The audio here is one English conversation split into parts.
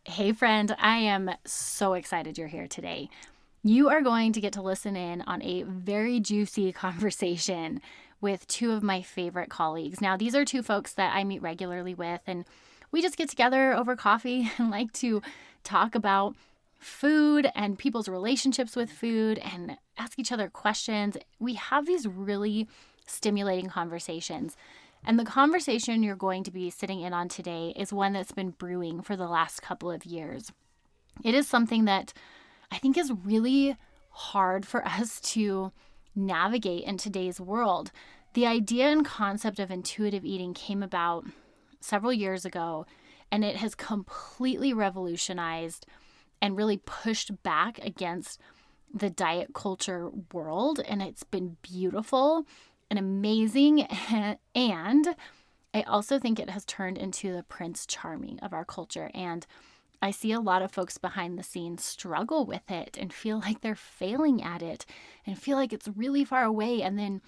Hey, friend, I am so excited you're here today. You are going to get to listen in on a very juicy conversation with two of my favorite colleagues. Now, these are two folks that I meet regularly with, and we just get together over coffee and like to talk about food and people's relationships with food and ask each other questions. We have these really stimulating conversations. And the conversation you're going to be sitting in on today is one that's been brewing for the last couple of years. It is something that I think is really hard for us to navigate in today's world. The idea and concept of intuitive eating came about several years ago, and it has completely revolutionized and really pushed back against the diet culture world. And it's been beautiful and amazing. And I also think it has turned into the Prince Charming of our culture. And I see a lot of folks behind the scenes struggle with it and feel like they're failing at it and feel like it's really far away. And then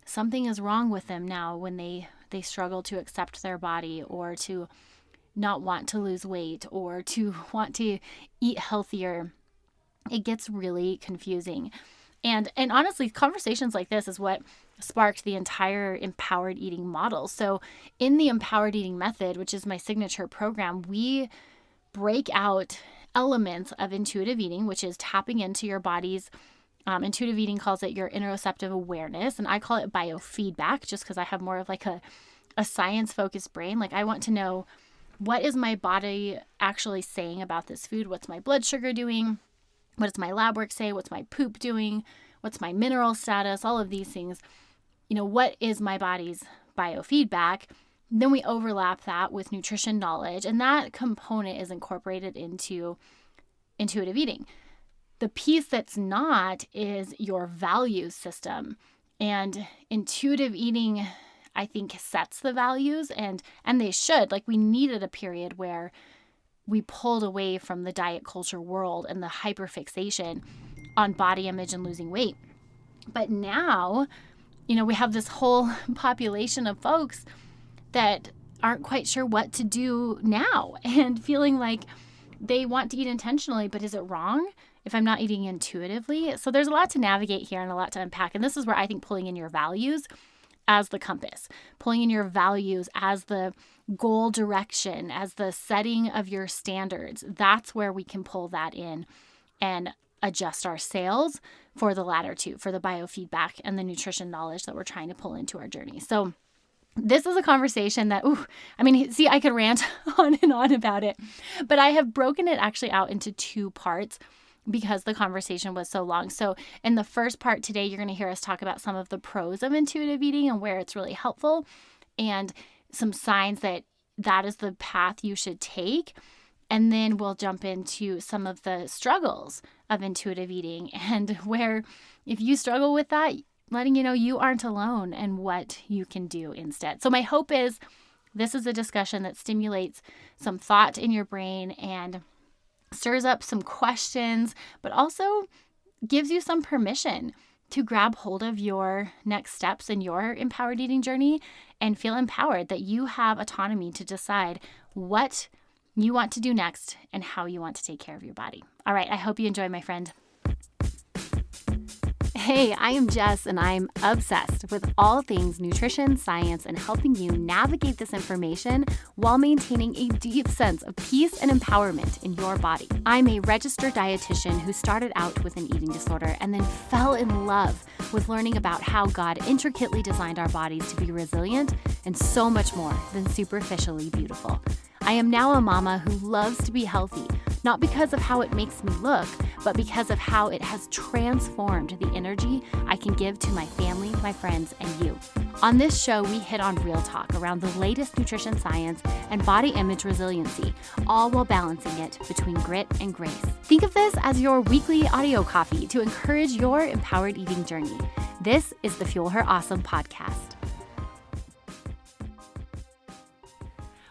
something is wrong with them now when they struggle to accept their body or to not want to lose weight or to want to eat healthier. It gets really confusing. And honestly, conversations like this is what sparked the entire empowered eating model. So in the empowered eating method, which is my signature program, we break out elements of intuitive eating, which is tapping into your body's intuitive eating calls it your interoceptive awareness. And I call it biofeedback just because I have more of like a science focused brain. Like I want to know, what is my body actually saying about this food? What's my blood sugar doing? What does my lab work say? What's my poop doing? What's my mineral status? All of these things. What is my body's biofeedback? Then we overlap that with nutrition knowledge, and that component is incorporated into intuitive eating. The piece that's not is your value system. And intuitive eating, I think, sets the values, and they should. Like, we needed a period where we pulled away from the diet culture world and the hyperfixation on body image and losing weight. But now, we have this whole population of folks that aren't quite sure what to do now and feeling like they want to eat intentionally, but is it wrong if I'm not eating intuitively? So there's a lot to navigate here and a lot to unpack. And this is where I think pulling in your values as the compass, pulling in your values as the goal direction, as the setting of your standards, that's where we can pull that in and adjust our sails for the latter two, for the biofeedback and the nutrition knowledge that we're trying to pull into our journey. So this is a conversation that, I could rant on and on about it, but I have broken it actually out into two parts because the conversation was so long. So in the first part today, you're going to hear us talk about some of the pros of intuitive eating and where it's really helpful and some signs that is the path you should take. And then we'll jump into some of the struggles of intuitive eating and where if you struggle with that, letting you know you aren't alone and what you can do instead. So my hope is this is a discussion that stimulates some thought in your brain and stirs up some questions, but also gives you some permission to grab hold of your next steps in your empowered eating journey and feel empowered that you have autonomy to decide what you want to do next and how you want to take care of your body. All right, I hope you enjoy, my friend. Hey, I am Jess, and I'm obsessed with all things nutrition, science, and helping you navigate this information while maintaining a deep sense of peace and empowerment in your body. I'm a registered dietitian who started out with an eating disorder and then fell in love with learning about how God intricately designed our bodies to be resilient and so much more than superficially beautiful. I am now a mama who loves to be healthy, not because of how it makes me look, but because of how it has transformed the energy I can give to my family, my friends, and you. On this show, we hit on real talk around the latest nutrition science and body image resiliency, all while balancing it between grit and grace. Think of this as your weekly audio coffee to encourage your empowered eating journey. This is the Fuel Her Awesome podcast.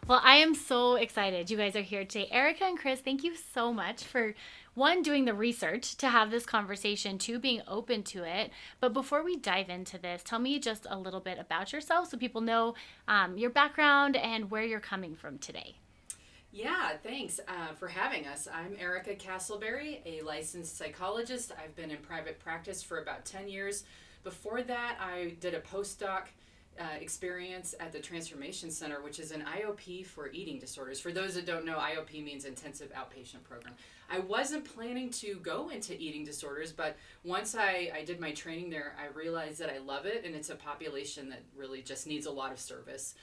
Well, I am so excited you guys are here today. Erica and Chris, thank you so much for, one, doing the research to have this conversation, two, being open to it. But before we dive into this, tell me just a little bit about yourself so people know your background and where you're coming from today. Yeah, thanks for having us. I'm Erica Castleberry, a licensed psychologist. I've been in private practice for about 10 years. Before that, I did a postdoc experience at the Transformation Center, which is an IOP for eating disorders. For those that don't know, IOP means Intensive Outpatient Program. I wasn't planning to go into eating disorders, but once I did my training there, I realized that I love it, and it's a population that really just needs a lot of service.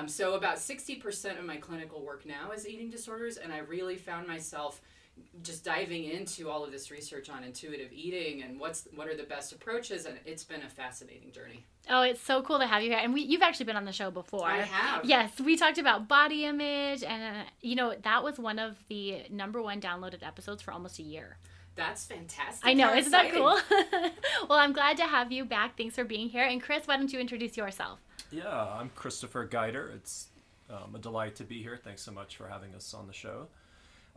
So about 60% of my clinical work now is eating disorders, and I really found myself just diving into all of this research on intuitive eating and what are the best approaches, and it's been a fascinating journey. Oh, it's so cool to have you here. And you've actually been on the show before. I have. Yes, we talked about body image, and that was one of the #1 downloaded episodes for almost a year. That's fantastic. I know, isn't that cool? Well, I'm glad to have you back. Thanks for being here. And Chris, why don't you introduce yourself? Yeah, I'm Christopher Geider. It's a delight to be here. Thanks so much for having us on the show.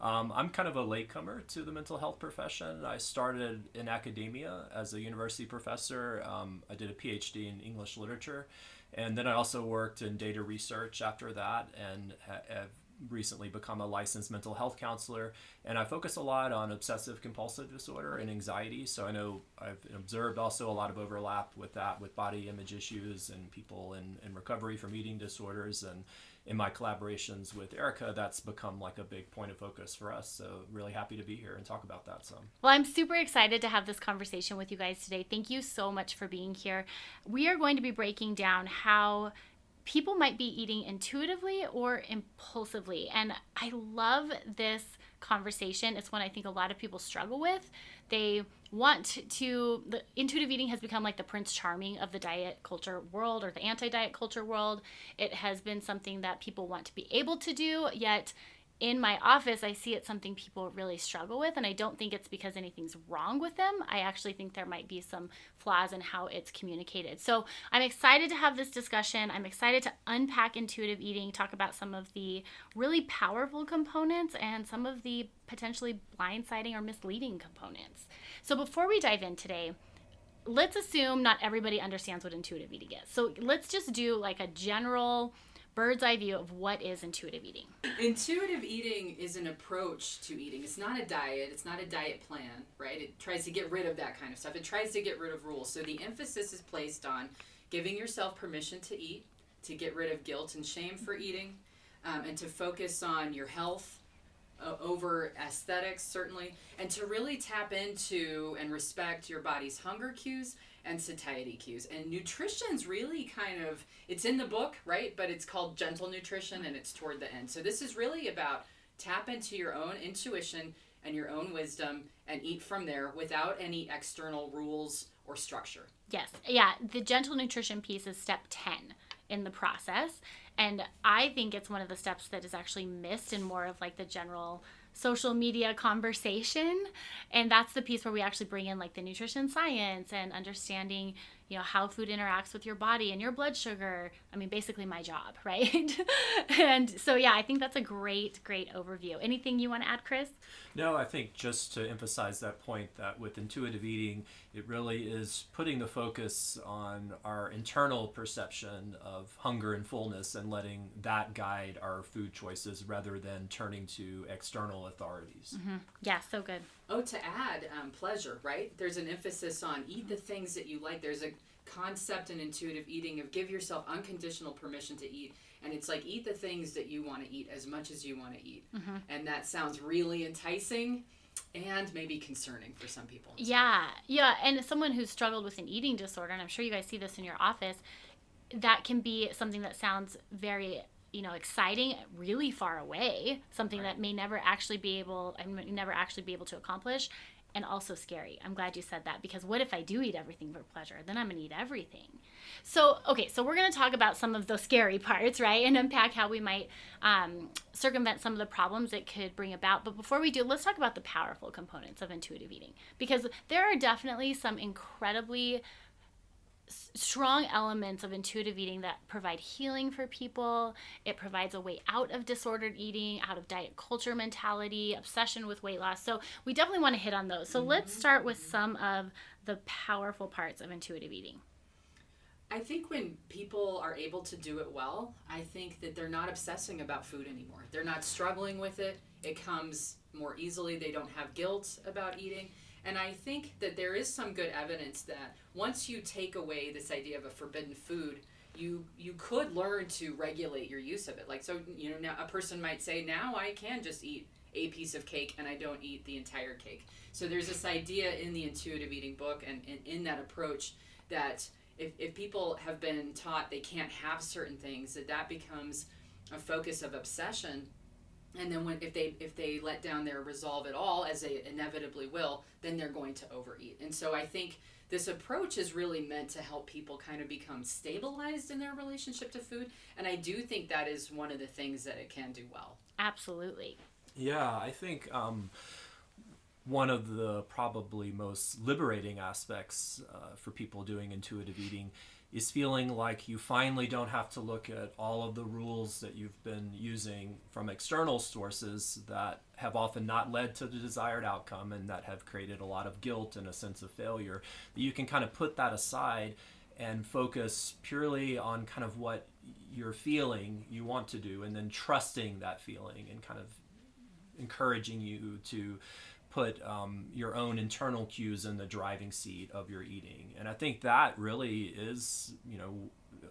I'm kind of a latecomer to the mental health profession. I started in academia as a university professor. I did a PhD in English literature, and then I also worked in data research after that, and have recently become a licensed mental health counselor. And I focus a lot on obsessive compulsive disorder and anxiety. So I know I've observed also a lot of overlap with that, with body image issues and people in recovery from eating disorders. And in my collaborations with Erica, that's become like a big point of focus for us. So really happy to be here and talk about that some. Well, I'm super excited to have this conversation with you guys today. Thank you so much for being here. We are going to be breaking down how people might be eating intuitively or impulsively. And I love this conversation. It's one I think a lot of people struggle with. The intuitive eating has become like the Prince Charming of the diet culture world, or the anti-diet culture world. It has been something that people want to be able to do, yet in my office, I see it's something people really struggle with, and I don't think it's because anything's wrong with them. I actually think there might be some flaws in how it's communicated. So I'm excited to have this discussion. I'm excited to unpack intuitive eating, talk about some of the really powerful components and some of the potentially blindsiding or misleading components. So before we dive in today, let's assume not everybody understands what intuitive eating is. So let's just do like a general bird's eye view of what is intuitive eating. Intuitive eating is an approach to eating. It's not a diet. It's not a diet plan, right? It tries to get rid of that kind of stuff. It tries to get rid of rules. So the emphasis is placed on giving yourself permission to eat, to get rid of guilt and shame for eating, and to focus on your health over aesthetics, certainly, and to really tap into and respect your body's hunger cues and satiety cues. And nutrition's really kind of, it's in the book, right? But it's called gentle nutrition, and it's toward the end. So this is really about tap into your own intuition and your own wisdom and eat from there without any external rules or structure. Yes. Yeah. The gentle nutrition piece is step 10 in the process. And I think it's one of the steps that is actually missed in more of like the general social media conversation. And that's the piece where we actually bring in like the nutrition science and understanding, how food interacts with your body and your blood sugar. I mean, basically my job, right? And so, yeah, I think that's a great overview. Anything you want to add, Chris? No, I think just to emphasize that point, that with intuitive eating, it really is putting the focus on our internal perception of hunger and fullness and letting that guide our food choices rather than turning to external authorities. Mm-hmm. Yeah, so good. Oh, to add pleasure, right? There's an emphasis on eat the things that you like. There's a concept in intuitive eating of give yourself unconditional permission to eat. And it's like eat the things that you want to eat as much as you want to eat. Mm-hmm. And that sounds really enticing and maybe concerning for some people. Yeah. And as someone who's struggled with an eating disorder, and I'm sure you guys see this in your office, that can be something that sounds very exciting, really far away, something right. that may never actually be able to accomplish, and also scary. I'm glad you said that, because what if I do eat everything for pleasure? Then I'm going to eat everything. So we're going to talk about some of those scary parts, right? And unpack how we might circumvent some of the problems it could bring about. But before we do, let's talk about the powerful components of intuitive eating, because there are definitely some incredibly strong elements of intuitive eating that provide healing for people. It provides a way out of disordered eating, out of diet culture mentality, obsession with weight loss. So we definitely want to hit on those. So let's start with some of the powerful parts of intuitive eating. I think when people are able to do it well, I think that they're not obsessing about food anymore. They're not struggling with it. It comes more easily. They don't have guilt about eating. And I think that there is some good evidence that once you take away this idea of a forbidden food, you could learn to regulate your use of it. Like, so, now a person might say, now I can just eat a piece of cake and I don't eat the entire cake. So there's this idea in the intuitive eating book and in that approach that if people have been taught they can't have certain things, that becomes a focus of obsession. And then if they let down their resolve at all, as they inevitably will, then they're going to overeat. And so I think this approach is really meant to help people kind of become stabilized in their relationship to food. And I do think that is one of the things that it can do well. Absolutely. Yeah, I think one of the probably most liberating aspects for people doing intuitive eating is feeling like you finally don't have to look at all of the rules that you've been using from external sources that have often not led to the desired outcome and that have created a lot of guilt and a sense of failure. That you can kind of put that aside and focus purely on kind of what you're feeling you want to do, and then trusting that feeling and kind of encouraging you to put your own internal cues in the driving seat of your eating. And I think that really is,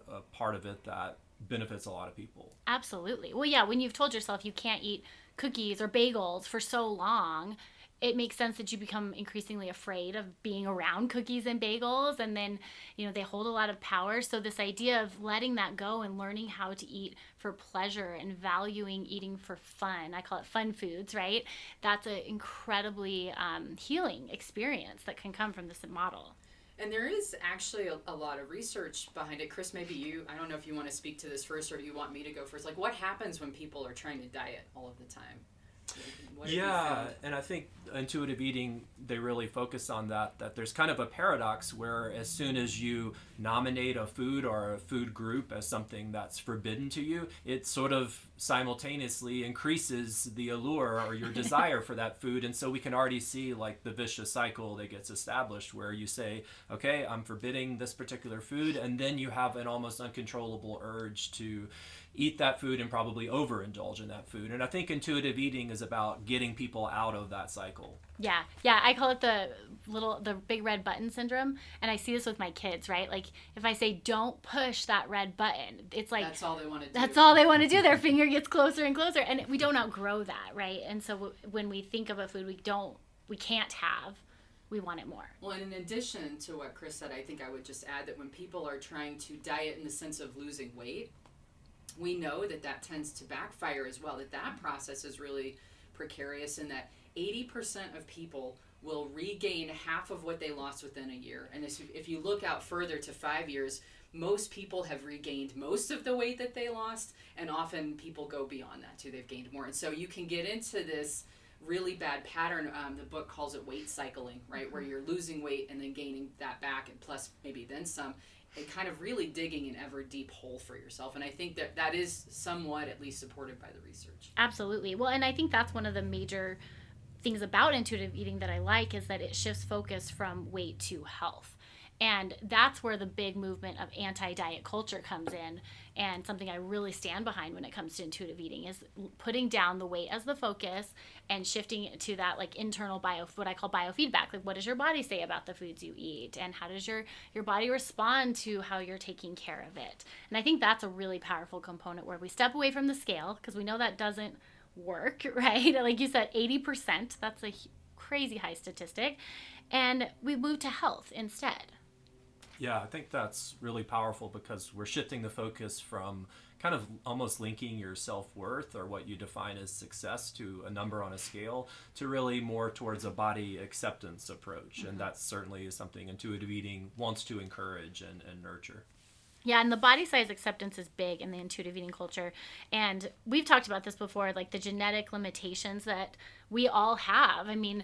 a part of it that benefits a lot of people. Absolutely. Well, yeah, when you've told yourself you can't eat cookies or bagels for so long, it makes sense that you become increasingly afraid of being around cookies and bagels. And then, they hold a lot of power. So this idea of letting that go and learning how to eat for pleasure and valuing eating for fun, I call it fun foods, right? That's an incredibly healing experience that can come from this model. And there is actually a lot of research behind it. Chris, maybe I don't know if you want to speak to this first or do you want me to go first? Like, what happens when people are trying to diet all of the time? Yeah, and I think intuitive eating, they really focus on that there's kind of a paradox where as soon as you nominate a food or a food group as something that's forbidden to you, it sort of simultaneously increases the allure or your desire for that food. And so we can already see like the vicious cycle that gets established where you say, okay, I'm forbidding this particular food, and then you have an almost uncontrollable urge to eat that food and probably overindulge in that food. And I think intuitive eating is about getting people out of that cycle. Yeah, I call it the big red button syndrome, and I see this with my kids, right? Like if I say don't push that red button, it's like that's all they want to do. That's all they want to do. Their finger gets closer and closer, and we don't outgrow that, right? And so when we think of a food we can't have, we want it more. Well, and in addition to what Chris said, I think I would just add that when people are trying to diet in the sense of losing weight, we know that tends to backfire as well, that process is really precarious, and that 80% of people will regain half of what they lost within a year. And if you look out further to 5 years, most people have regained most of the weight that they lost, and often people go beyond that too. They've gained more. And so you can get into this really bad pattern. The book calls it weight cycling, right? Where you're losing weight and then gaining that back, and plus maybe then some, and kind of really digging an ever deep hole for yourself. And I think that is somewhat at least supported by the research. Absolutely. Well, and I think that's one of the major things about intuitive eating that I like is that it shifts focus from weight to health. And that's where the big movement of anti-diet culture comes in, and something I really stand behind when it comes to intuitive eating is putting down the weight as the focus and shifting it to that like internal what I call biofeedback. Like, what does your body say about the foods you eat, and how does your body respond to how you're taking care of it? And I think that's a really powerful component where we step away from the scale, because we know that doesn't work, right? Like you said, 80%, that's a crazy high statistic, and we move to health instead. Yeah, I think that's really powerful because we're shifting the focus from kind of almost linking your self-worth or what you define as success to a number on a scale to really more towards a body acceptance approach. Mm-hmm. And that certainly is something intuitive eating wants to encourage and nurture. Yeah, and the body size acceptance is big in the intuitive eating culture. And we've talked about this before, like the genetic limitations that we all have. I mean,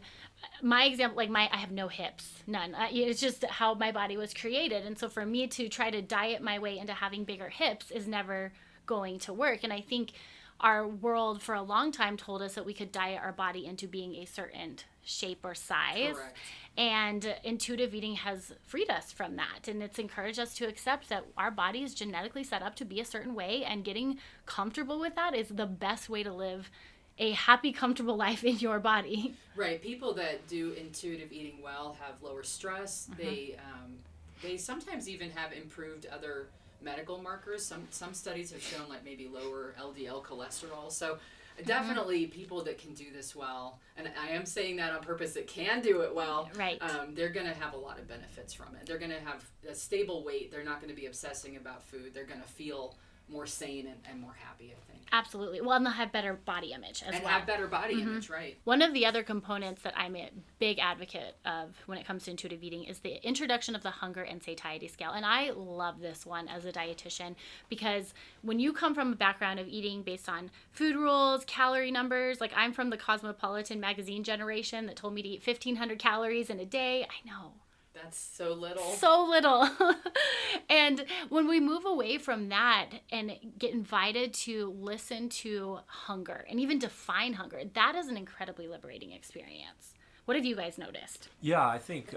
my example, I have no hips, none. It's just how my body was created. And so for me to try to diet my way into having bigger hips is never going to work. And I think our world for a long time told us that we could diet our body into being a certain shape or size. Correct. And intuitive eating has freed us from that. And it's encouraged us to accept that our body is genetically set up to be a certain way, and getting comfortable with that is the best way to live a happy, comfortable life in your body. Right. People that do intuitive eating well have lower stress. They sometimes even have improved other medical markers. Some studies have shown like maybe lower LDL cholesterol. So definitely people that can do this well, and I am saying that on purpose, that can do it well, right. They're going to have a lot of benefits from it. They're going to have a stable weight. They're not going to be obsessing about food. They're going to feel more sane and more happy, I think. Absolutely. Well, and they'll have better body image as well. And have better body image, right. One of the other components that I'm a big advocate of when it comes to intuitive eating is the introduction of the hunger and satiety scale. And I love this one as a dietitian, because when you come from a background of eating based on food rules, calorie numbers, like I'm from the Cosmopolitan magazine generation that told me to eat 1,500 calories in a day. I know. That's so little. So little. And when we move away from that and get invited to listen to hunger and even define hunger, that is an incredibly liberating experience. What have you guys noticed? Yeah, I think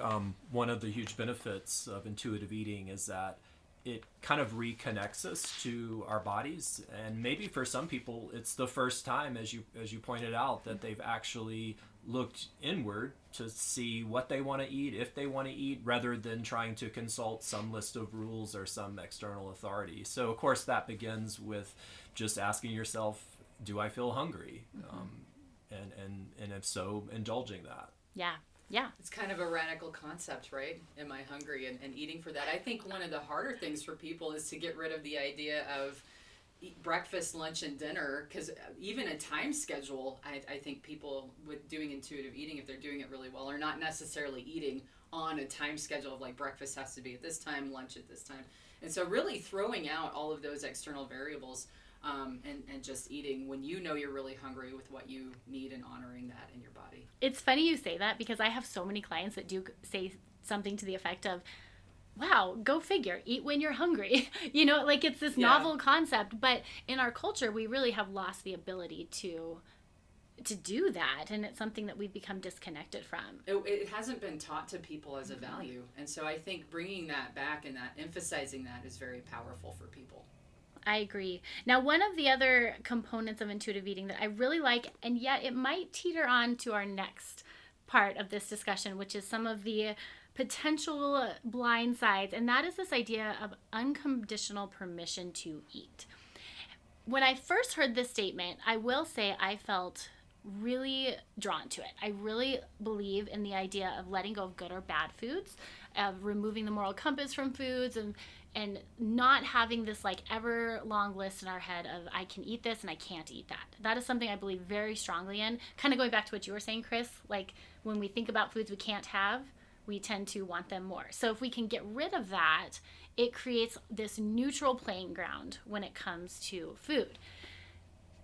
one of the huge benefits of intuitive eating is that it kind of reconnects us to our bodies. And maybe for some people, it's the first time, as you pointed out, that they've actually looked inward to see what they want to eat, if they want to eat, rather than trying to consult some list of rules or some external authority. So, of course, that begins with just asking yourself, do I feel hungry? And if so, indulging that. Yeah. Yeah. It's kind of a radical concept, right? Am I hungry? And eating for that. I think one of the harder things for people is to get rid of the idea of breakfast, lunch, and dinner, because even a time schedule, I think people with doing intuitive eating, if they're doing it really well, are not necessarily eating on a time schedule of like breakfast has to be at this time, lunch at this time. And so really throwing out all of those external variables and just eating when you know you're really hungry with what you need, and honoring that in your body. It's funny you say that, because I have so many clients that do say something to the effect of, wow, go figure, eat when you're hungry. You know, like it's this novel concept, but in our culture, we really have lost the ability to do that. And it's something that we've become disconnected from. It hasn't been taught to people as a value. And so I think bringing that back and that emphasizing that is very powerful for people. I agree. Now, one of the other components of intuitive eating that I really like, and yet it might teeter on to our next part of this discussion, which is some of the potential blind sides, and that is this idea of unconditional permission to eat. When I first heard this statement, I will say I felt really drawn to it. I really believe in the idea of letting go of good or bad foods, of removing the moral compass from foods, and not having this like ever long list in our head of I can eat this and I can't eat that. That is something I believe very strongly in. Kind of going back to what you were saying, Chris, like when we think about foods we can't have, we tend to want them more. So if we can get rid of that, it creates this neutral playing ground when it comes to food.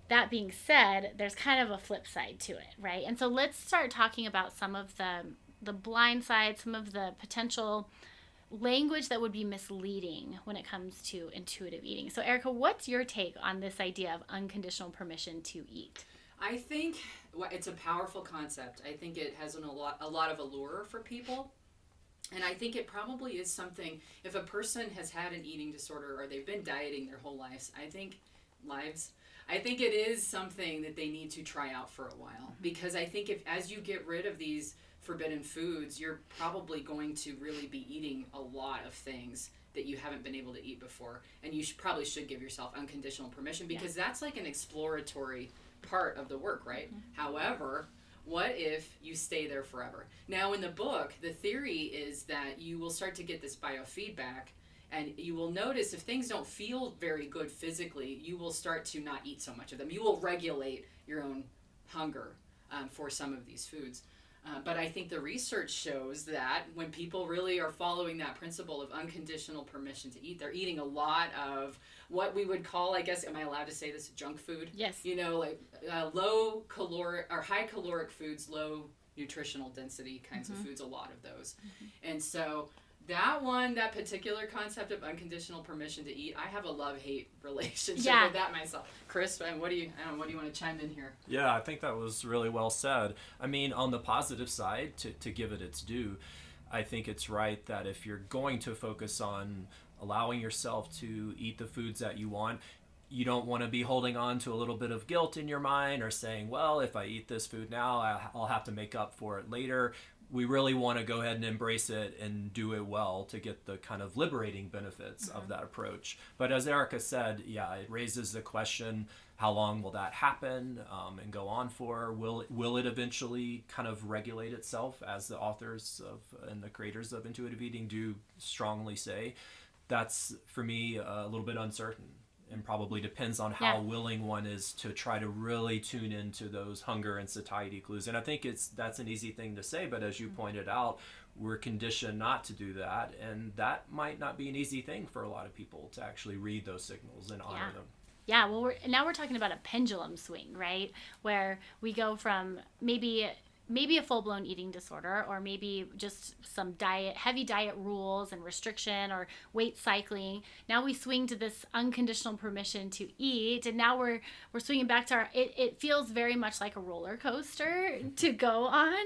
That being said, there's kind of a flip side to it, right? And so let's start talking about some of the blind sides, some of the potential language that would be misleading when it comes to intuitive eating. So Erica, what's your take on this idea of unconditional permission to eat? I think it's a powerful concept. I think it has a lot of allure for people. And I think it probably is something, if a person has had an eating disorder or they've been dieting their whole lives, I think it is something that they need to try out for a while. Because I think as you get rid of these forbidden foods, you're probably going to really be eating a lot of things that you haven't been able to eat before. And you probably should give yourself unconditional permission, because that's like an exploratory part of the work, right? However, what if you stay there forever? Now, in the book, the theory is that you will start to get this biofeedback, and you will notice if things don't feel very good physically, you will start to not eat so much of them. You will regulate your own hunger for some of these foods. But I think the research shows that when people really are following that principle of unconditional permission to eat, they're eating a lot of what we would call, I guess, am I allowed to say this, junk food? Yes. You know, like low caloric or high caloric foods, low nutritional density kinds of foods, a lot of those. And so That particular concept of unconditional permission to eat, I have a love-hate relationship with that myself. Chris, what do you want to chime in here? Yeah, I think that was really well said. I mean, on the positive side, to give it its due, I think it's right that if you're going to focus on allowing yourself to eat the foods that you want, you don't want to be holding on to a little bit of guilt in your mind or saying, well, if I eat this food now, I'll have to make up for it later. We really want to go ahead and embrace it and do it well to get the kind of liberating benefits of that approach. But as Erica said, yeah, it raises the question, how long will that happen and go on for? Will it eventually kind of regulate itself, as the authors of and the creators of intuitive eating do strongly say? That's, for me, a little bit uncertain, and probably depends on how willing one is to try to really tune into those hunger and satiety clues. And I think that's an easy thing to say, but as you pointed out, we're conditioned not to do that, and that might not be an easy thing for a lot of people to actually read those signals and honor them. Yeah, well, now we're talking about a pendulum swing, right? Where we go from maybe a full-blown eating disorder, or maybe just some heavy diet rules and restriction or weight cycling. Now we swing to this unconditional permission to eat, and now we're swinging back to it feels very much like a roller coaster to go on.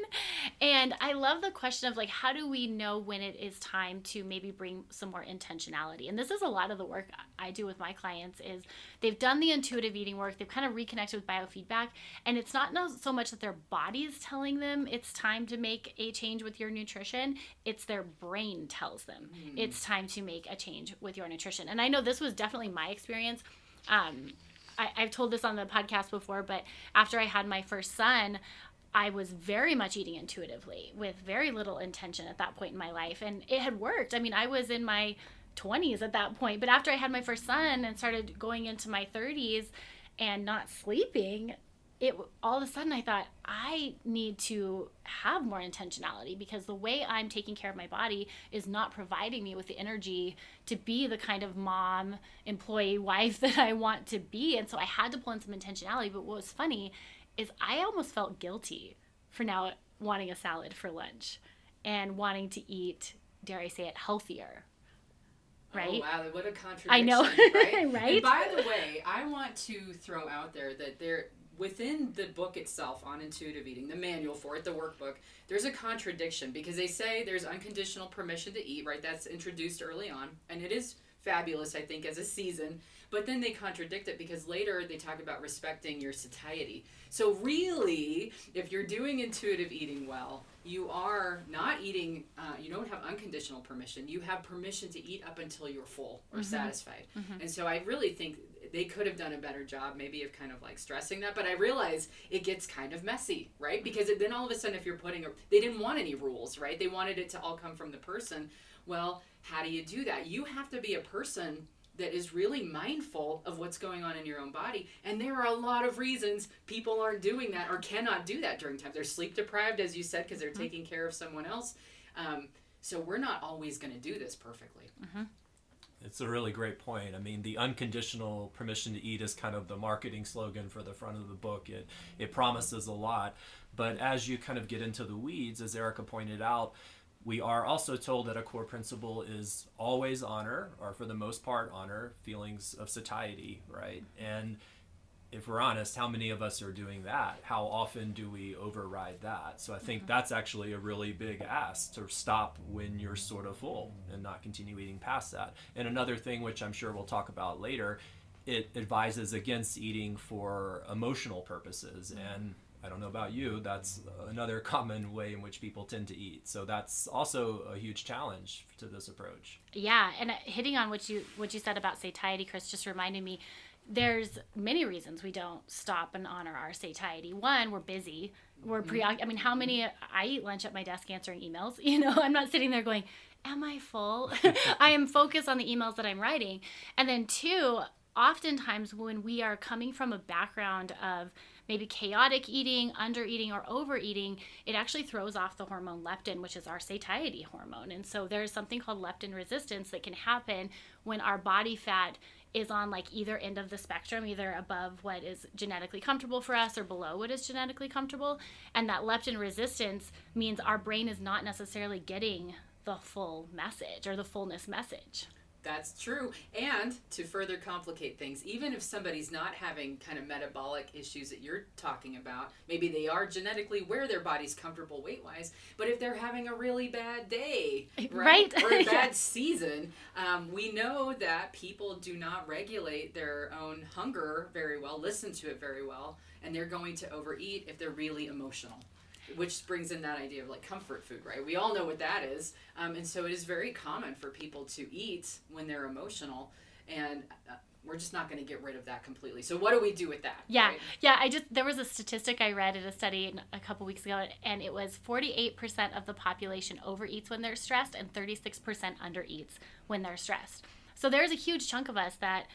And I love the question of, like, how do we know when it is time to maybe bring some more intentionality? And this is a lot of the work I do with my clients. Is they've done the intuitive eating work, they've kind of reconnected with biofeedback, and it's not so much that their body is telling them it's time to make a change with your nutrition, it's their brain tells them it's time to make a change with your nutrition. And I know this was definitely my experience. I've told this on the podcast before, but after I had my first son, I was very much eating intuitively with very little intention at that point in my life, and it had worked. I mean, I was in my 20s at that point, but after I had my first son and started going into my 30s and not sleeping, all of a sudden I thought, I need to have more intentionality, because the way I'm taking care of my body is not providing me with the energy to be the kind of mom, employee, wife that I want to be. And so I had to pull in some intentionality. But what was funny is I almost felt guilty for now wanting a salad for lunch and wanting to eat, dare I say it, healthier. Right? Oh, wow, what a contradiction. I know, right? right? And by the way, I want to throw out there that within the book itself on intuitive eating, the manual for it, the workbook, there's a contradiction, because they say there's unconditional permission to eat, right? That's introduced early on, and it is fabulous, I think, as a season. But then they contradict it, because later they talk about respecting your satiety. So really, if you're doing intuitive eating well, you are not eating, you don't have unconditional permission. You have permission to eat up until you're full or satisfied. And so I really think they could have done a better job maybe of kind of like stressing that, but I realize it gets kind of messy, right? Because then all of a sudden, if you're they didn't want any rules, right? They wanted it to all come from the person. Well, how do you do that? You have to be a person that is really mindful of what's going on in your own body. And there are a lot of reasons people aren't doing that or cannot do that during time. They're sleep deprived, as you said, because they're taking care of someone else. So we're not always going to do this perfectly. It's a really great point. I mean, the unconditional permission to eat is kind of the marketing slogan for the front of the book. It promises a lot. But as you kind of get into the weeds, as Erica pointed out, we are also told that a core principle is always honor, or for the most part, honor feelings of satiety, right? And if we're honest, how many of us are doing that? How often do we override that? So I think that's actually a really big ask, to stop when you're sort of full and not continue eating past that. And another thing, which I'm sure we'll talk about later, it advises against eating for emotional purposes. And I don't know about you, that's another common way in which people tend to eat. So that's also a huge challenge to this approach. Yeah, and hitting on what you said about satiety, Chris, just reminded me, there's many reasons we don't stop and honor our satiety. One, we're busy. We're preoccupied. I mean, how many, I eat lunch at my desk answering emails. You know, I'm not sitting there going, am I full? I am focused on the emails that I'm writing. And then two, oftentimes when we are coming from a background of maybe chaotic eating, under eating, or overeating, it actually throws off the hormone leptin, which is our satiety hormone. And so there's something called leptin resistance that can happen when our body fat is on like either end of the spectrum, either above what is genetically comfortable for us or below what is genetically comfortable. And that leptin resistance means our brain is not necessarily getting the full message or the fullness message. That's true. And to further complicate things, even if somebody's not having kind of metabolic issues that you're talking about, maybe they are genetically where their body's comfortable weight-wise, but if they're having a really bad day, right? Or a bad season, we know that people do not regulate their own hunger very well, listen to it very well, and they're going to overeat if they're really emotional. Which brings in that idea of like comfort food, right? We all know what that is. And so it is very common for people to eat when they're emotional. And we're just not going to get rid of that completely. So what do we do with that? Yeah. Right? Yeah. There was a statistic I read at a study a couple weeks ago, and it was 48% of the population overeats when they're stressed and 36% undereats when they're stressed. So there's a huge chunk of us that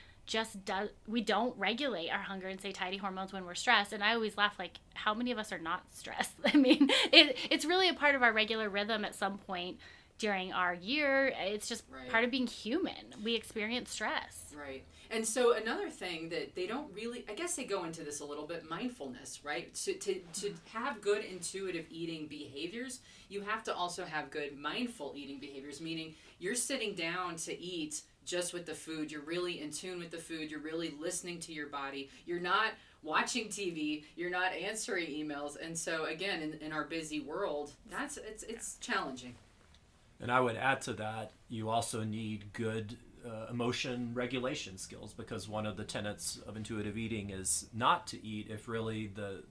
we don't regulate our hunger and satiety hormones when we're stressed. And I always laugh, like, how many of us are not stressed? I mean, it's really a part of our regular rhythm at some point during our year. It's just part of being human. We experience stress. Right. And so another thing that they don't really, I guess they go into this a little bit, mindfulness, right? To have good intuitive eating behaviors, you have to also have good mindful eating behaviors, meaning you're sitting down to eat just with the food. You're really in tune with the food. You're really listening to your body. You're not watching TV. You're not answering emails. And so again, in our busy world, it's challenging. And I would add to that, you also need good emotion regulation skills, because one of the tenets of intuitive eating is not to eat if really the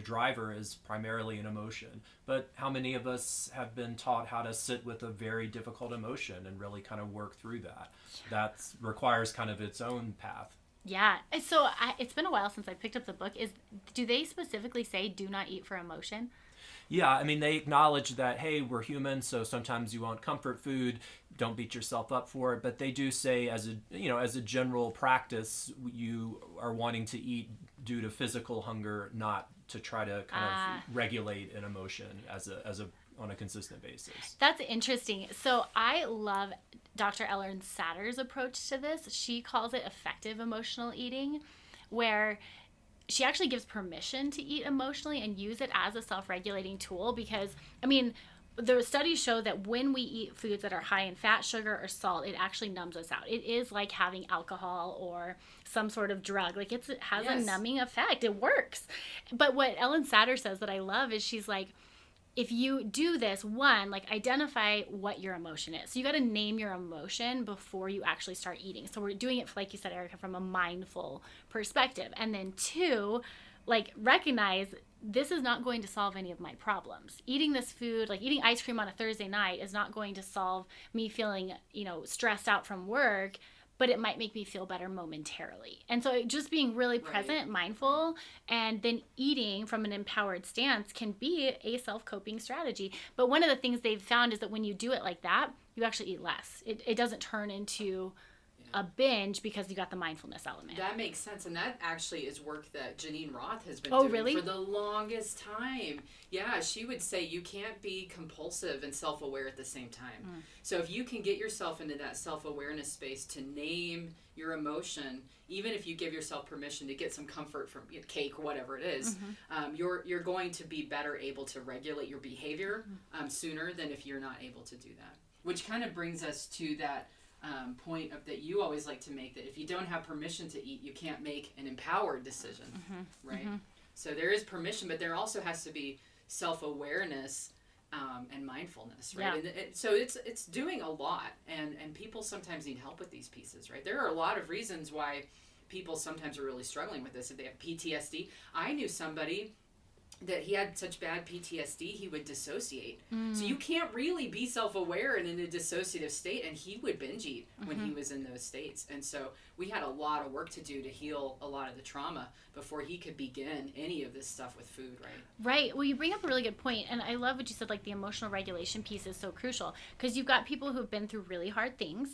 driver is primarily an emotion. But how many of us have been taught how to sit with a very difficult emotion and really kind of work through that? That requires kind of its own path. Yeah. So it's been a while since I picked up the book. Do they specifically say do not eat for emotion? Yeah, I mean, they acknowledge that, hey, we're human, so sometimes you want comfort food. Don't beat yourself up for it. But they do say, as a general practice, you are wanting to eat due to physical hunger, not to try to kind of regulate an emotion on a consistent basis. That's interesting. So I love Dr. Ellen Satter's approach to this. She calls it effective emotional eating, where she actually gives permission to eat emotionally and use it as a self-regulating tool, because, I mean, the studies show that when we eat foods that are high in fat, sugar, or salt, it actually numbs us out. It is like having alcohol or some sort of drug. Like it has a numbing effect. It works. But what Ellen Satter says that I love is she's like, if you do this, one, like identify what your emotion is. So you got to name your emotion before you actually start eating. So we're doing it, like you said, Erica, from a mindful perspective. And then two, like recognize this is not going to solve any of my problems. Eating this food, like eating ice cream on a Thursday night, is not going to solve me feeling, stressed out from work, but it might make me feel better momentarily. And so just being really present, mindful, and then eating from an empowered stance can be a self-coping strategy. But one of the things they've found is that when you do it like that, you actually eat less. It doesn't turn into a binge because you got the mindfulness element. That makes sense. And that actually is work that Janine Roth has been doing for the longest time. Yeah, she would say you can't be compulsive and self-aware at the same time. So if you can get yourself into that self-awareness space to name your emotion, even if you give yourself permission to get some comfort from cake or whatever it is, you're going to be better able to regulate your behavior sooner than if you're not able to do that. Which kind of brings us to that point that you always like to make, that if you don't have permission to eat, you can't make an empowered decision, right? So there is permission, but there also has to be self-awareness and mindfulness, right? Yeah. And so it's doing a lot, and people sometimes need help with these pieces, right? There are a lot of reasons why people sometimes are really struggling with this. If they have PTSD, I knew somebody that he had such bad PTSD, he would dissociate. So you can't really be self-aware and in a dissociative state, and he would binge eat when he was in those states. And so we had a lot of work to do to heal a lot of the trauma before he could begin any of this stuff with food, right? Right. Well, you bring up a really good point, and I love what you said, like the emotional regulation piece is so crucial, because you've got people who've been through really hard things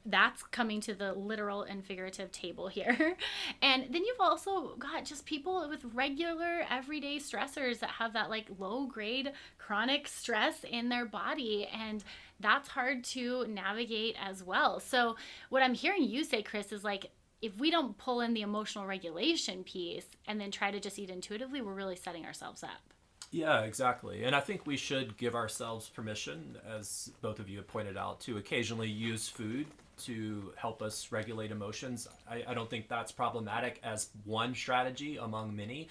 that's coming to the literal and figurative table here. And then you've also got just people with regular everyday stressors that have that like low grade chronic stress in their body, and that's hard to navigate as well. So what I'm hearing you say, Chris, is like, if we don't pull in the emotional regulation piece and then try to just eat intuitively, we're really setting ourselves up. Yeah, exactly. And I think we should give ourselves permission, as both of you have pointed out, to occasionally use food to help us regulate emotions. I don't think that's problematic as one strategy among many.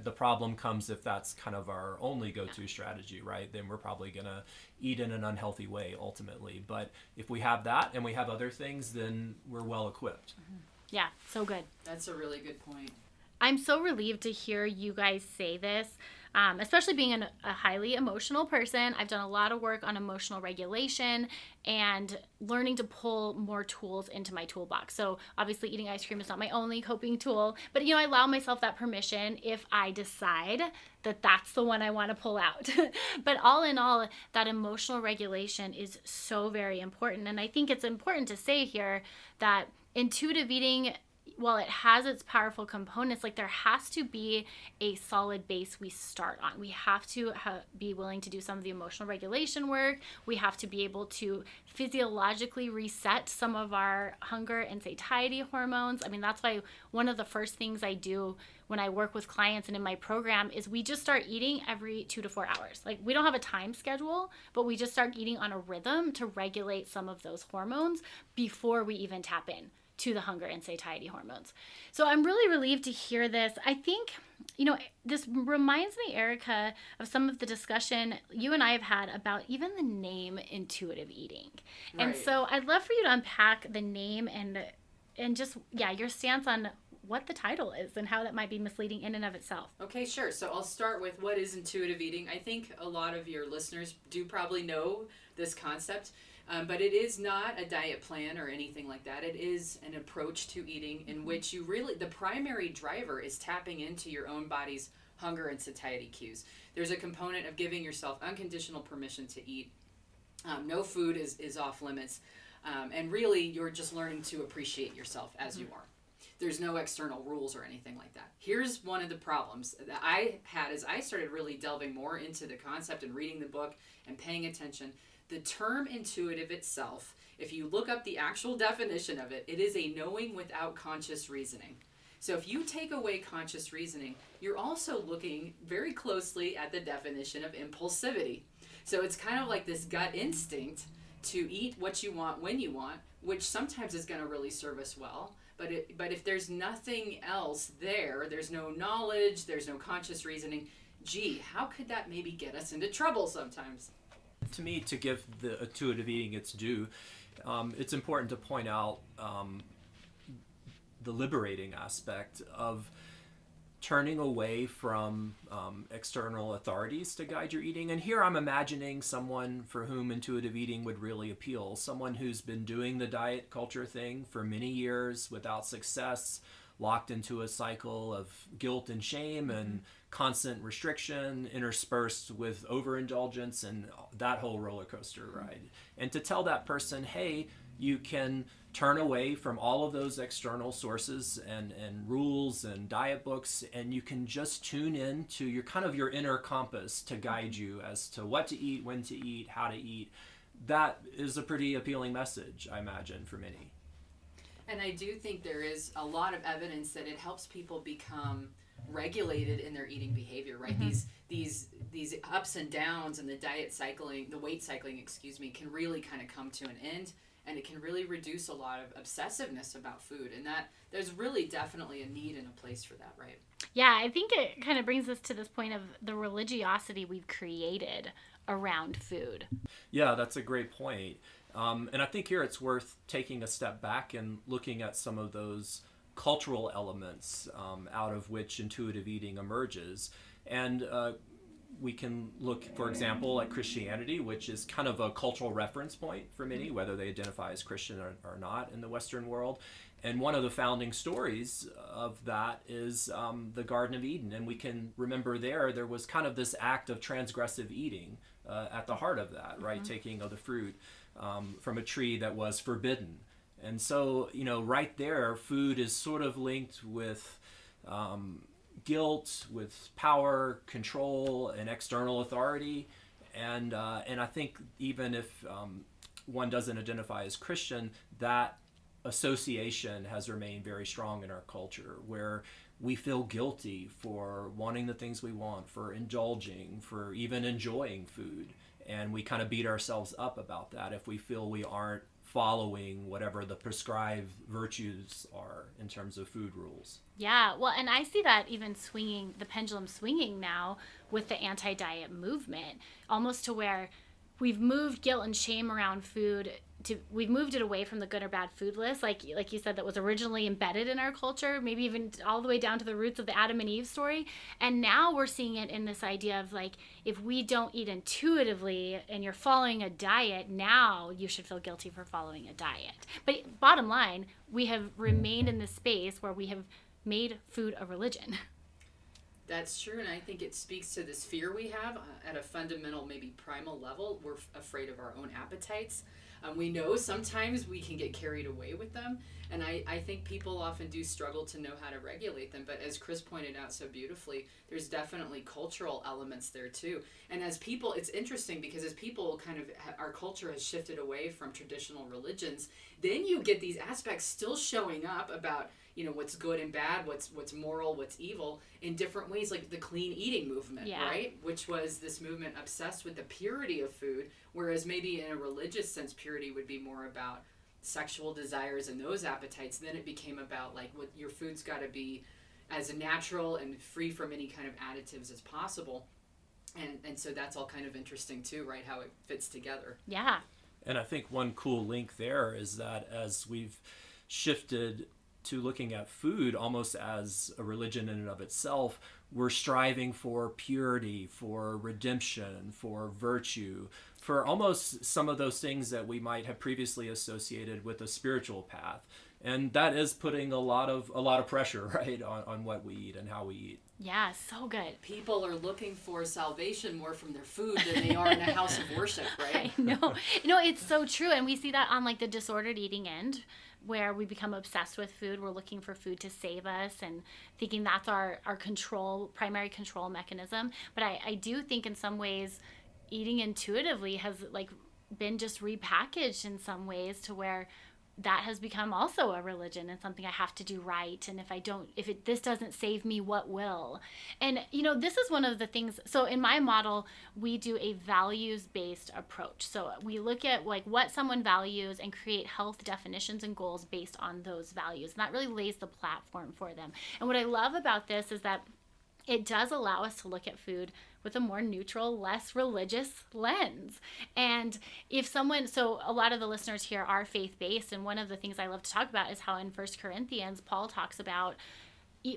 The problem comes if that's kind of our only go-to strategy, right? Then we're probably going to eat in an unhealthy way ultimately. But if we have that and we have other things, then we're well equipped. Yeah, so good. That's a really good point. I'm so relieved to hear you guys say this, especially being a highly emotional person. I've done a lot of work on emotional regulation and learning to pull more tools into my toolbox. So obviously eating ice cream is not my only coping tool, but I allow myself that permission if I decide that that's the one I want to pull out. But all in all, that emotional regulation is so very important. And I think it's important to say here that intuitive eating, while it has its powerful components, like there has to be a solid base we start on. We have to be willing to do some of the emotional regulation work. We have to be able to physiologically reset some of our hunger and satiety hormones. I mean, that's why one of the first things I do when I work with clients and in my program is we just start eating every 2 to 4 hours. Like we don't have a time schedule, but we just start eating on a rhythm to regulate some of those hormones before we even tap in to the hunger and satiety hormones. So I'm really relieved to hear this. I think, this reminds me, Erica, of some of the discussion you and I have had about even the name intuitive eating. Right. And so I'd love for you to unpack the name and just, your stance on what the title is and how that might be misleading in and of itself. Okay, sure. So I'll start with what is intuitive eating. I think a lot of your listeners do probably know this concept. But it is not a diet plan or anything like that. It is an approach to eating in which the primary driver is tapping into your own body's hunger and satiety cues. There's a component of giving yourself unconditional permission to eat. No food is off limits. And really, you're just learning to appreciate yourself as you are. There's no external rules or anything like that. Here's one of the problems that I had as I started really delving more into the concept and reading the book and paying attention. The term intuitive itself, if you look up the actual definition of it, it is a knowing without conscious reasoning. So if you take away conscious reasoning, you're also looking very closely at the definition of impulsivity. So it's kind of like this gut instinct to eat what you want when you want, which sometimes is going to really serve us well. But if there's nothing else there's no knowledge, there's no conscious reasoning, how could that maybe get us into trouble sometimes? To me, to give the intuitive eating its due, it's important to point out the liberating aspect of turning away from external authorities to guide your eating. And here I'm imagining someone for whom intuitive eating would really appeal, someone who's been doing the diet culture thing for many years without success, locked into a cycle of guilt and shame and constant restriction interspersed with overindulgence and that whole roller coaster ride. And to tell that person, hey, you can turn away from all of those external sources and rules and diet books, and you can just tune in to your inner compass to guide you as to what to eat, when to eat, how to eat. That is a pretty appealing message, I imagine, for many. And I do think there is a lot of evidence that it helps people become regulated in their eating behavior, right? Mm-hmm. These ups and downs and the weight cycling, can really kind of come to an end, and it can really reduce a lot of obsessiveness about food, and that there's really definitely a need and a place for that, right? Yeah, I think it kind of brings us to this point of the religiosity we've created around food. Yeah, that's a great point. And I think here it's worth taking a step back and looking at some of those cultural elements out of which intuitive eating emerges. And we can look, for example, at Christianity, which is kind of a cultural reference point for many, whether they identify as Christian or not in the Western world. And one of the founding stories of that is the Garden of Eden. And we can remember there was kind of this act of transgressive eating at the heart of that, right? Taking of the fruit from a tree that was forbidden. And so, right there, food is sort of linked with guilt, with power, control, and external authority. And I think even if one doesn't identify as Christian, that association has remained very strong in our culture, where we feel guilty for wanting the things we want, for indulging, for even enjoying food. And we kind of beat ourselves up about that if we feel we aren't following whatever the prescribed virtues are in terms of food rules. Yeah, well, and I see that even swinging, the pendulum swinging now with the anti-diet movement, almost to where we've moved guilt and shame around food we've moved it away from the good or bad food list, like you said, that was originally embedded in our culture, maybe even all the way down to the roots of the Adam and Eve story. And now we're seeing it in this idea of like, if we don't eat intuitively and you're following a diet, now you should feel guilty for following a diet. But bottom line, we have remained in this space where we have made food a religion. That's true, and I think it speaks to this fear we have at a fundamental, maybe primal level. We're afraid of our own appetites. We know sometimes we can get carried away with them, and I think people often do struggle to know how to regulate them. But as Chris pointed out so beautifully, there's definitely cultural elements there too. And as people, it's interesting because as people kind of, our culture has shifted away from traditional religions, then you get these aspects still showing up about, you know, what's good and bad, what's moral, what's evil in different ways, like the clean eating movement, right? Which was this movement obsessed with the purity of food, whereas maybe in a religious sense, purity would be more about sexual desires and those appetites. Then it became about like what your food's got to be as natural and free from any kind of additives as possible. And so that's all kind of interesting too, right? How it fits together. Yeah. And I think one cool link there is that as we've shifted to looking at food almost as a religion in and of itself, we're striving for purity, for redemption, for virtue, for almost some of those things that we might have previously associated with a spiritual path. And that is putting a lot of pressure, right, on what we eat and how we eat. Yeah, so good. People are looking for salvation more from their food than they are in a house of worship, right? I know. No, it's so true. And we see that on like the disordered eating end, where we become obsessed with food. We're looking for food to save us and thinking that's our primary control mechanism. But I do think in some ways eating intuitively has like been just repackaged in some ways to where that has become also a religion and something I have to do right. And this doesn't save me, what will? And, you know, this is one of the things. So in my model, we do a values-based approach. So we look at like what someone values and create health definitions and goals based on those values. And that really lays the platform for them. And what I love about this is that it does allow us to look at food with a more neutral, less religious lens. And so a lot of the listeners here are faith-based, and one of the things I love to talk about is how in 1 Corinthians, Paul talks about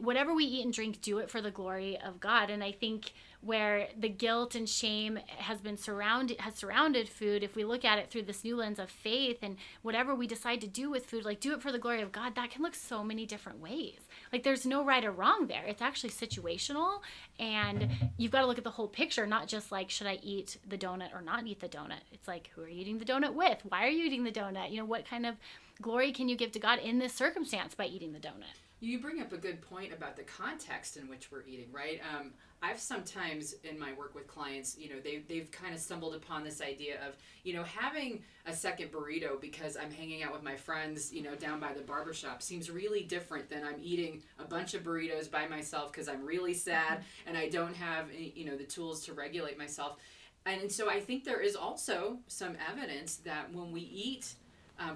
whatever we eat and drink, do it for the glory of God. And I think where the guilt and shame has surrounded food, if we look at it through this new lens of faith and whatever we decide to do with food, like do it for the glory of God, that can look so many different ways. Like there's no right or wrong there. It's actually situational, and you've got to look at the whole picture, not just like, should I eat the donut or not eat the donut? It's like, who are you eating the donut with? Why are you eating the donut? You know, what kind of glory can you give to God in this circumstance by eating the donut? You bring up a good point about the context in which we're eating, right? I've sometimes in my work with clients, you know, they've kind of stumbled upon this idea of, you know, having a second burrito because I'm hanging out with my friends, you know, down by the barbershop seems really different than I'm eating a bunch of burritos by myself because I'm really sad and I don't have, you know, the tools to regulate myself. And so I think there is also some evidence that when we eat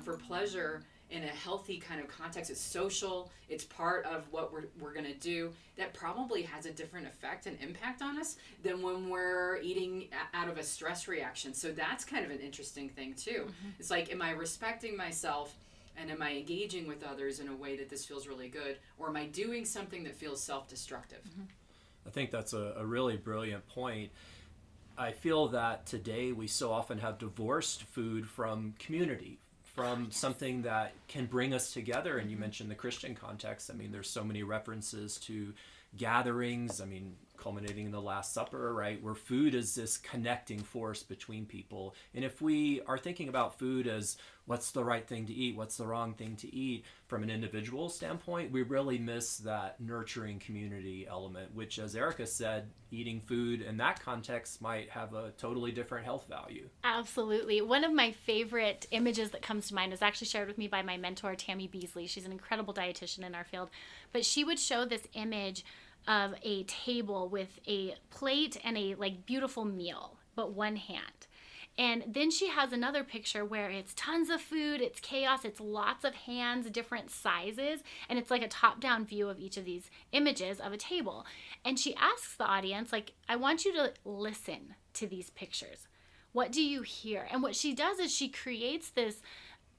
for pleasure in a healthy kind of context, it's social, it's part of what we're going to do, that probably has a different effect and impact on us than when we're eating out of a stress reaction. So that's kind of an interesting thing too. Mm-hmm. It's like, am I respecting myself and am I engaging with others in a way that this feels really good, or am I doing something that feels self-destructive? Mm-hmm. I think that's a really brilliant point. I feel that today we so often have divorced food from community, from something that can bring us together. And you mentioned the Christian context. I mean, there's so many references to gatherings. I mean, culminating in the Last Supper, right? Where food is this connecting force between people. And if we are thinking about food as what's the right thing to eat, what's the wrong thing to eat from an individual standpoint, we really miss that nurturing community element, which, as Erica said, eating food in that context might have a totally different health value. Absolutely. One of my favorite images that comes to mind was actually shared with me by my mentor, Tammy Beasley. She's an incredible dietitian in our field, but she would show this image of a table with a plate and a beautiful meal, but one hand. And then she has another picture where it's tons of food, it's chaos, it's lots of hands, different sizes, and it's like a top-down view of each of these images of a table. And she asks the audience, I want you to listen to these pictures. What do you hear? And what she does is she creates this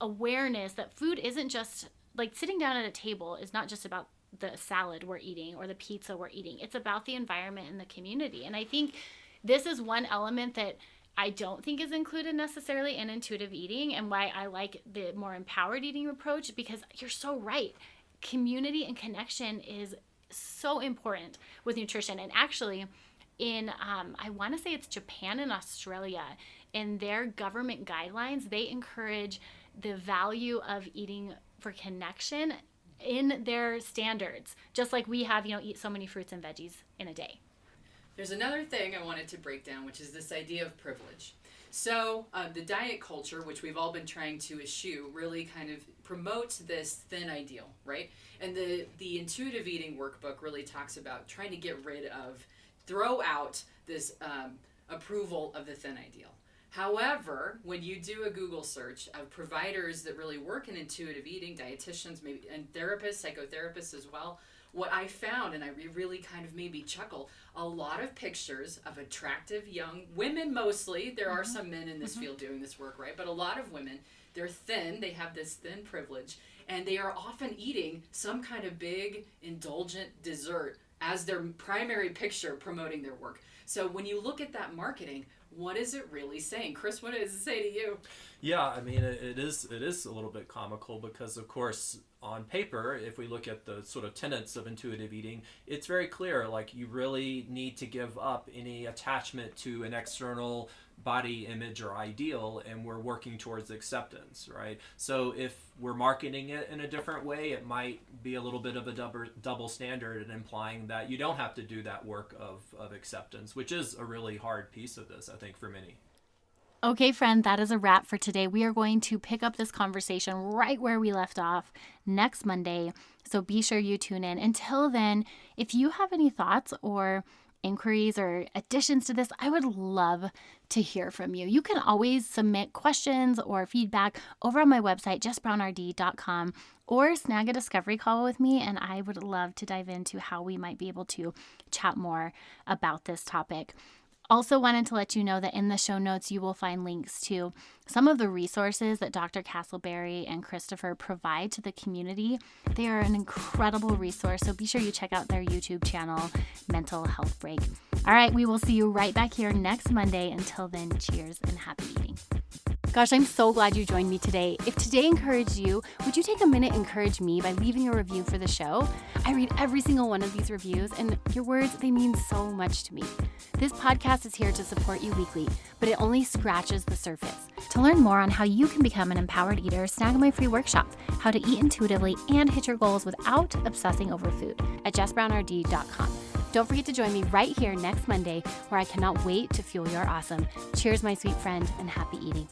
awareness that food isn't just, sitting down at a table is not just about the salad we're eating or the pizza we're eating. It's about the environment and the community. And I think this is one element that I don't think is included necessarily in intuitive eating, and why I like the more empowered eating approach, because you're so right. Community and connection is so important with nutrition. And actually in, I want to say it's Japan and Australia, in their government guidelines, they encourage the value of eating for connection in their standards, just like we have, eat so many fruits and veggies in a day. There's another thing I wanted to break down, which is this idea of privilege. So the diet culture, which we've all been trying to eschew, really kind of promotes this thin ideal, right? And the intuitive eating workbook really talks about trying to throw out this approval of the thin ideal. However, when you do a Google search of providers that really work in intuitive eating, dietitians, maybe, and therapists, psychotherapists as well, what I found, and I really kind of made me chuckle, a lot of pictures of attractive young women mostly. There are some men in this field doing this work, right? But a lot of women, they're thin, they have this thin privilege, and they are often eating some kind of big indulgent dessert as their primary picture promoting their work. So when you look at that marketing, what is it really saying? Chris, what does it say to you? Yeah, I mean, it is a little bit comical because, of course, on paper, if we look at the sort of tenets of intuitive eating, it's very clear, you really need to give up any attachment to an external body image or ideal, and we're working towards acceptance, right? So if we're marketing it in a different way, it might be a little bit of a double standard and implying that you don't have to do that work of acceptance, which is a really hard piece of this, I think, for many. Okay, friend, that is a wrap for today. We are going to pick up this conversation right where we left off next Monday, so be sure you tune in. Until then, if you have any thoughts or inquiries or additions to this, I would love to hear from you. You can always submit questions or feedback over on my website, jessbrownrd.com, or snag a discovery call with me, and I would love to dive into how we might be able to chat more about this topic. Also wanted to let you know that in the show notes, you will find links to some of the resources that Dr. Castleberry and Christopher provide to the community. They are an incredible resource, so be sure you check out their YouTube channel, Mental Health Break. All right, we will see you right back here next Monday. Until then, cheers and happy eating. Gosh, I'm so glad you joined me today. If today encouraged you, would you take a minute and encourage me by leaving a review for the show? I read every single one of these reviews, and your words, they mean so much to me. This podcast is here to support you weekly, but it only scratches the surface. To learn more on how you can become an empowered eater, snag my free workshop, How to Eat Intuitively and Hit Your Goals Without Obsessing Over Food, at jessbrownrd.com. Don't forget to join me right here next Monday, where I cannot wait to fuel your awesome. Cheers, my sweet friend, and happy eating.